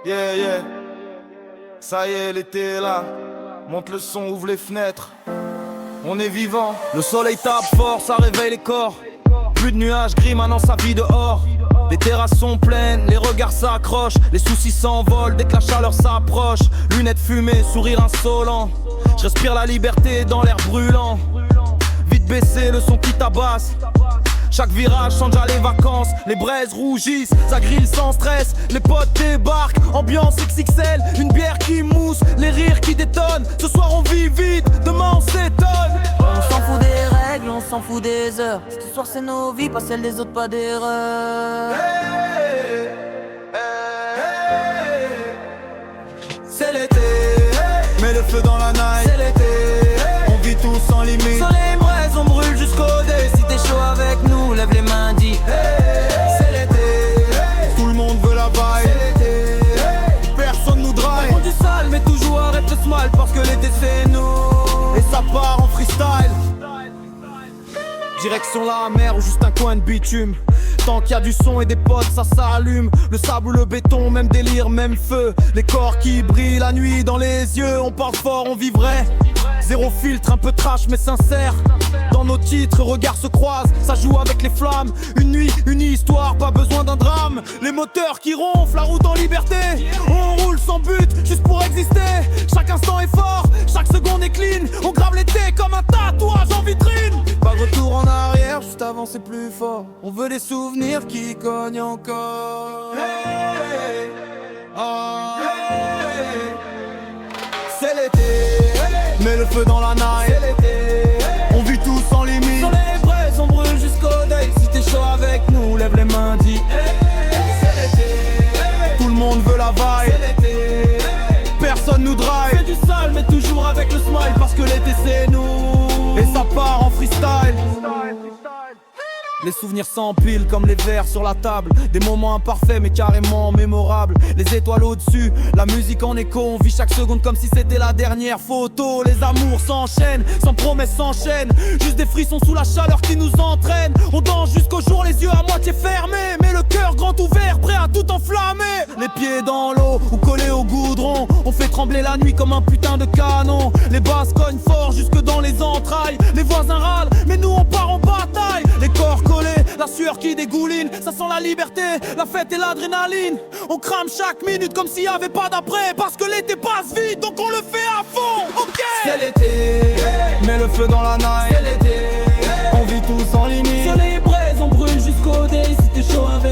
Yeah, yeah. Ça y est, l'été est là. Monte le son, ouvre les fenêtres. On est vivant. Le soleil tape fort, ça réveille les corps. Plus de nuages gris, maintenant ça vit dehors. Les terrasses sont pleines, les regards s'accrochent. Les soucis s'envolent dès que la chaleur s'approche. Lunettes fumées, sourire insolent. Je respire la liberté dans l'air brûlant. Vite baissé, le son qui tabasse. Chaque virage change à les vacances. Les braises rougissent, ça grille sans stress. Les potes débarquent, ambiance XXL. Une bière qui mousse, les rires qui détonnent. Ce soir on vit vite, demain on s'étonne. On s'en fout des règles, on s'en fout des heures. Ce soir c'est nos vies, pas celles des autres, pas d'erreur. Hey, hey, hey. C'est l'été, mets le feu dans la night. C'est l'été, on vit tous sans limite. Sur les braises, on brûle jusqu'au dé. Si t'es chaud avec nous, lève les mains, dis c'est l'été, tout le monde veut la vibe. C'est l'été, personne nous drive. On du sale, mais toujours arrête le smile. Parce que l'été c'est nous. Et ça part en freestyle. Direction la mer ou juste un coin de bitume. Tant qu'il y a du son et des potes, ça s'allume. Le sable ou le béton, même délire, même feu. Les corps qui brillent la nuit dans les yeux. On parle fort, on vit vrai. Zéro filtre, un peu trash mais sincère. Dans nos titres, regards se croisent. Ça joue avec les flammes. Une nuit, une histoire, pas besoin d'un drame. Les moteurs qui ronflent, la route en liberté. On roule sans but, juste pour exister. Chaque instant est fort, chaque seconde est clean. On grave l'été comme un tatouage en vitrine. Pas de retour en arrière, juste avancer plus fort. On veut des souvenirs qui cognent encore. Hey, oh, hey. C'est l'été, mets le feu dans la night. C'est l'été, on vit tous sans limite. Sur les braises, on brûle jusqu'au deuil. Si t'es chaud avec nous, lève les mains, dis c'est l'été, tout le monde veut la vibe. C'est l'été, personne nous drive. Fais du sale, mais toujours avec le smile. Parce que l'été c'est nous. Et ça part en freestyle. Les souvenirs s'empilent comme les verres sur la table. Des moments imparfaits mais carrément mémorables. Les étoiles au-dessus, la musique en écho. On vit chaque seconde comme si c'était la dernière photo. Les amours s'enchaînent, sans promesses s'enchaînent. Juste des frissons sous la chaleur qui nous entraîne. On danse jusqu'au jour, les yeux à moitié fermés. Mais le cœur grand ouvert, prêt à tout enflammer. Les pieds dans l'eau ou collés au goudron. On fait trembler la nuit comme un putain de canon. Les basses cognent fort jusque dans les entrailles. Les voisins râlent, mais nous on part en bataille. Les corps collés, la sueur qui dégouline. Ça sent la liberté, la fête et l'adrénaline. On crame chaque minute comme s'il y avait pas d'après. Parce que l'été passe vite, donc on le fait à fond. Ok. C'est l'été, mets le feu dans la night. C'est l'été, on vit tous en limite. sur les braises, on brûle jusqu'au dé. Si t'es chaud avec